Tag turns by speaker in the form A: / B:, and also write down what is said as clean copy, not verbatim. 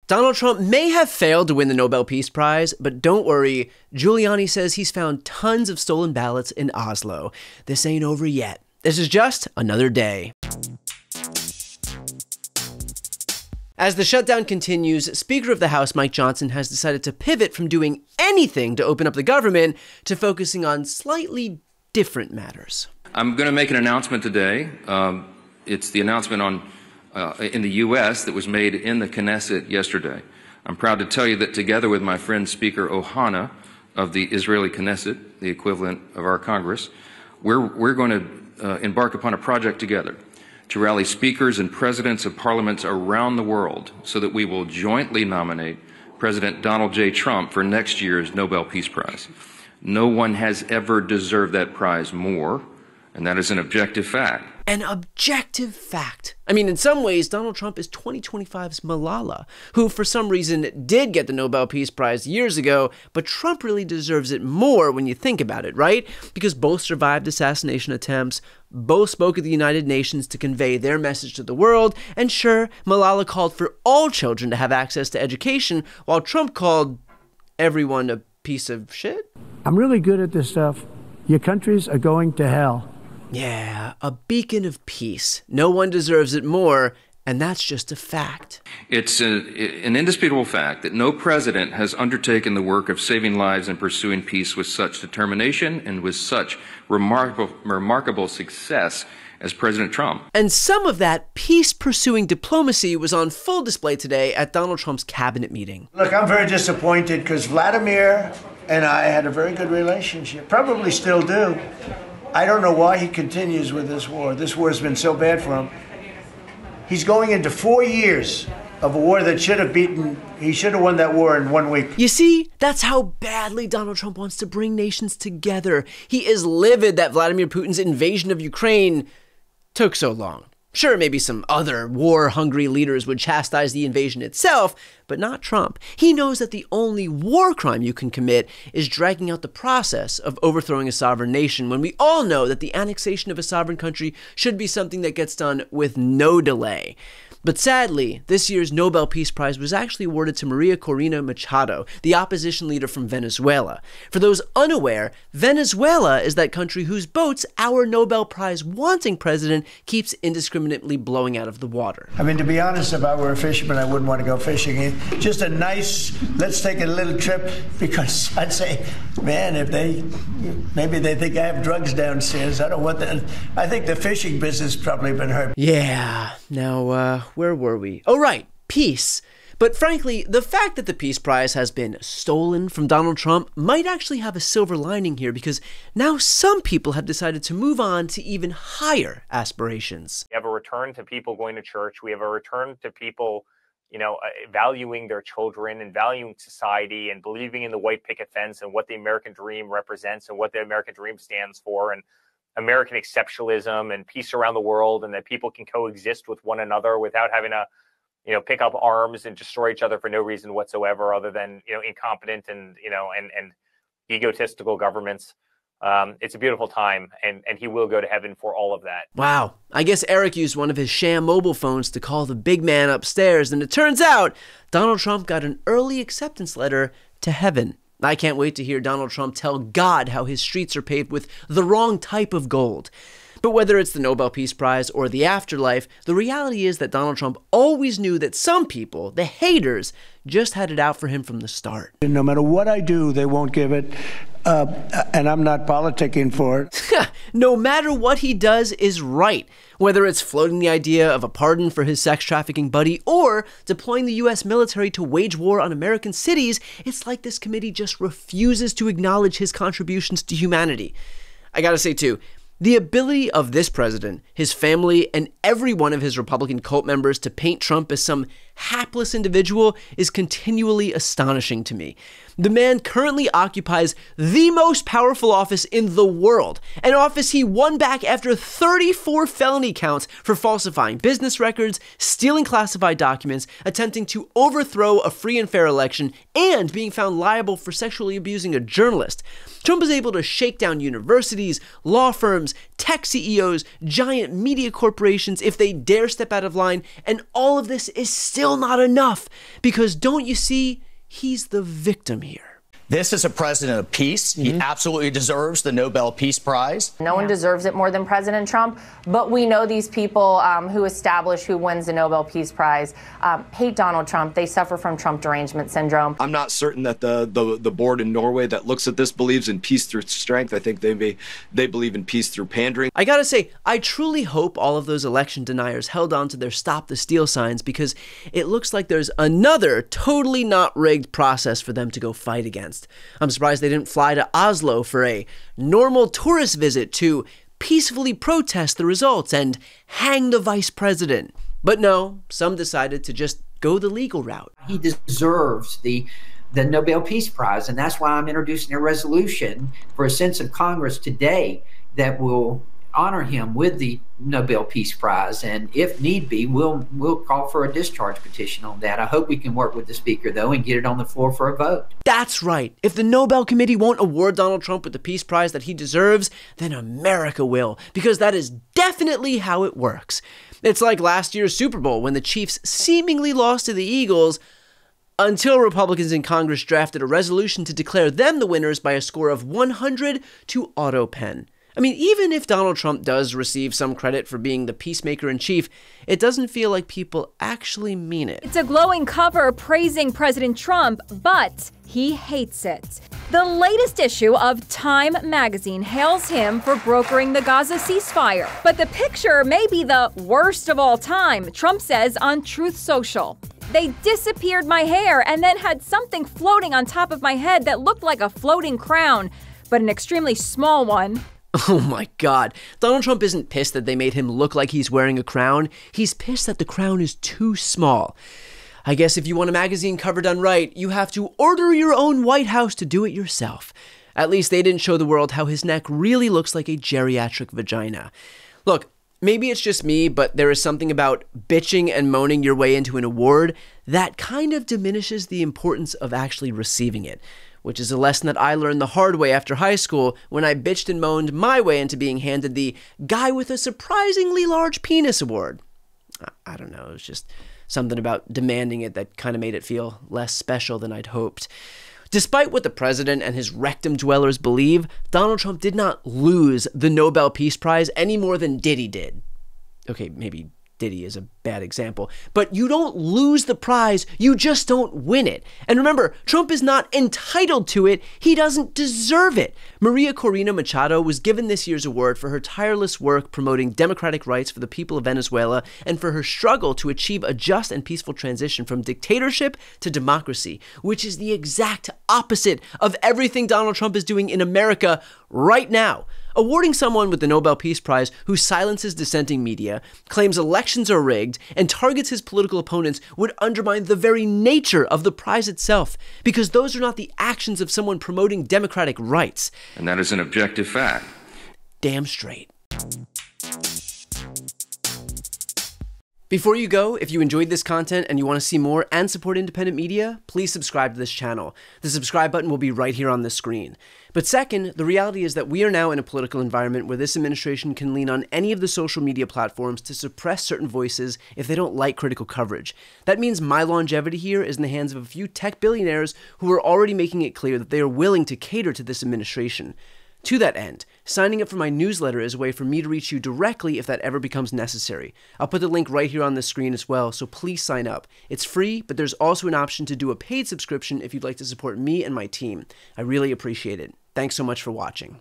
A: Donald Trump may have failed to win the Nobel Peace Prize, but don't worry, Giuliani says he's found tons of stolen ballots in Oslo. This ain't over yet. This is just another day. As the shutdown continues, Speaker of the House Mike Johnson has decided to pivot from doing anything to open up the government to focusing on slightly different matters.
B: I'm going to make an announcement today. It's the announcement in the U.S. that was made in the Knesset yesterday. I'm proud to tell you that together with my friend Speaker Ohana of the Israeli Knesset, the equivalent of our Congress, we're going to embark upon a project together to rally speakers and presidents of parliaments around the world so that we will jointly nominate President Donald J. Trump for next year's Nobel Peace Prize. No one has ever deserved that prize more, and that is an objective fact.
A: An objective fact. I mean, in some ways, Donald Trump is 2025's Malala, who for some reason did get the Nobel Peace Prize years ago, but Trump really deserves it more when you think about it, right? Because both survived assassination attempts, both spoke at the United Nations to convey their message to the world, and sure, Malala called for all children to have access to education, while Trump called everyone a piece of shit.
C: I'm really good at this stuff. Your countries are going to hell.
A: Yeah, a beacon of peace. No one deserves it more, and that's just a fact.
B: It's an indisputable fact that no president has undertaken the work of saving lives and pursuing peace with such determination and with such remarkable success as President Trump.
A: And some of that peace-pursuing diplomacy was on full display today at Donald Trump's cabinet meeting.
D: Look, I'm very disappointed because Vladimir and I had a very good relationship, probably still do. I don't know why he continues with this war. This war has been so bad for him. He's going into 4 years of a war that he should have won that war in 1 week.
A: You see, that's how badly Donald Trump wants to bring nations together. He is livid that Vladimir Putin's invasion of Ukraine took so long. Sure, maybe some other war-hungry leaders would chastise the invasion itself, but not Trump. He knows that the only war crime you can commit is dragging out the process of overthrowing a sovereign nation, when we all know that the annexation of a sovereign country should be something that gets done with no delay. But sadly, this year's Nobel Peace Prize was actually awarded to Maria Corina Machado, the opposition leader from Venezuela. For those unaware, Venezuela is that country whose boats our Nobel Prize-wanting president keeps indiscriminately blowing out of the water.
D: I mean, to be honest, if I were a fisherman, I wouldn't want to go fishing. Just a nice, let's take a little trip, because I'd say, man, maybe they think I have drugs downstairs. I don't want that. I think the fishing business has probably been hurt.
A: Yeah, now, where were we? Oh, right, peace. But frankly, the fact that the Peace Prize has been stolen from Donald Trump might actually have a silver lining here, because now some people have decided to move on to even higher aspirations.
E: We have a return to people going to church. We have a return to people, valuing their children and valuing society and believing in the white picket fence and what the American dream represents and what the American dream stands for, and American exceptionalism and peace around the world, and that people can coexist with one another without having to, pick up arms and destroy each other for no reason whatsoever, other than, incompetent and egotistical governments. It's a beautiful time, and he will go to heaven for all of that.
A: Wow. I guess Eric used one of his sham mobile phones to call the big man upstairs, and it turns out Donald Trump got an early acceptance letter to heaven. I can't wait to hear Donald Trump tell God how his streets are paved with the wrong type of gold. But whether it's the Nobel Peace Prize or the afterlife, the reality is that Donald Trump always knew that some people, the haters, just had it out for him from the start.
D: No matter what I do, they won't give it. And I'm not politicking for it.
A: No matter what he does is right. Whether it's floating the idea of a pardon for his sex trafficking buddy or deploying the U.S. military to wage war on American cities, it's like this committee just refuses to acknowledge his contributions to humanity. I gotta say too, the ability of this president, his family, and every one of his Republican cult members to paint Trump as some hapless individual is continually astonishing to me. The man currently occupies the most powerful office in the world, an office he won back after 34 felony counts for falsifying business records, stealing classified documents, attempting to overthrow a free and fair election, and being found liable for sexually abusing a journalist. Trump is able to shake down universities, law firms, tech CEOs, giant media corporations if they dare step out of line, and all of this is still still not enough, because don't you see, he's the victim here.
F: This is a president of peace. He absolutely deserves the Nobel Peace Prize.
G: No one deserves it more than President Trump, but we know these people who establish who wins the Nobel Peace Prize hate Donald Trump. They suffer from Trump derangement syndrome.
H: I'm not certain that the board in Norway that looks at this believes in peace through strength. I think they believe in peace through pandering.
A: I gotta say, I truly hope all of those election deniers held on to their Stop the Steal signs, because it looks like there's another totally not rigged process for them to go fight against. I'm surprised they didn't fly to Oslo for a normal tourist visit to peacefully protest the results and hang the vice president. But no, some decided to just go the legal route.
I: He deserves the Nobel Peace Prize, and that's why I'm introducing a resolution for a sense of Congress today that will honor him with the Nobel Peace Prize, and if need be, we'll call for a discharge petition on that. I hope we can work with the Speaker, though, and get it on the floor for a vote.
A: That's right. If the Nobel Committee won't award Donald Trump with the Peace Prize that he deserves, then America will, because that is definitely how it works. It's like last year's Super Bowl when the Chiefs seemingly lost to the Eagles until Republicans in Congress drafted a resolution to declare them the winners by a score of 100 to AutoPen. I mean, even if Donald Trump does receive some credit for being the peacemaker in chief, it doesn't feel like people actually mean it.
J: It's a glowing cover praising President Trump, but he hates it. The latest issue of Time magazine hails him for brokering the Gaza ceasefire. But the picture may be the worst of all time, Trump says on Truth Social. They disappeared my hair and then had something floating on top of my head that looked like a floating crown, but an extremely small one.
A: Oh my God. Donald Trump isn't pissed that they made him look like he's wearing a crown. He's pissed that the crown is too small. I guess if you want a magazine cover done right, you have to order your own White House to do it yourself. At least they didn't show the world how his neck really looks like a geriatric vagina. Look, maybe it's just me, but there is something about bitching and moaning your way into an award that kind of diminishes the importance of actually receiving it, which is a lesson that I learned the hard way after high school when I bitched and moaned my way into being handed the guy with a surprisingly large penis award. I don't know, it was just something about demanding it that kind of made it feel less special than I'd hoped. Despite what the president and his rectum dwellers believe, Donald Trump did not lose the Nobel Peace Prize any more than Diddy did. Okay, maybe Diddy is a bad example, but you don't lose the prize, you just don't win it. And remember, Trump is not entitled to it, he doesn't deserve it. Maria Corina Machado was given this year's award for her tireless work promoting democratic rights for the people of Venezuela and for her struggle to achieve a just and peaceful transition from dictatorship to democracy, which is the exact opposite of everything Donald Trump is doing in America right now. Awarding someone with the Nobel Peace Prize who silences dissenting media, claims elections are rigged, and targets his political opponents would undermine the very nature of the prize itself, because those are not the actions of someone promoting democratic rights.
B: And that is an objective fact.
A: Damn straight. Before you go, if you enjoyed this content and you want to see more and support independent media, please subscribe to this channel. The subscribe button will be right here on the screen. But second, the reality is that we are now in a political environment where this administration can lean on any of the social media platforms to suppress certain voices if they don't like critical coverage. That means my longevity here is in the hands of a few tech billionaires who are already making it clear that they are willing to cater to this administration. To that end, signing up for my newsletter is a way for me to reach you directly if that ever becomes necessary. I'll put the link right here on the screen as well, so please sign up. It's free, but there's also an option to do a paid subscription if you'd like to support me and my team. I really appreciate it. Thanks so much for watching.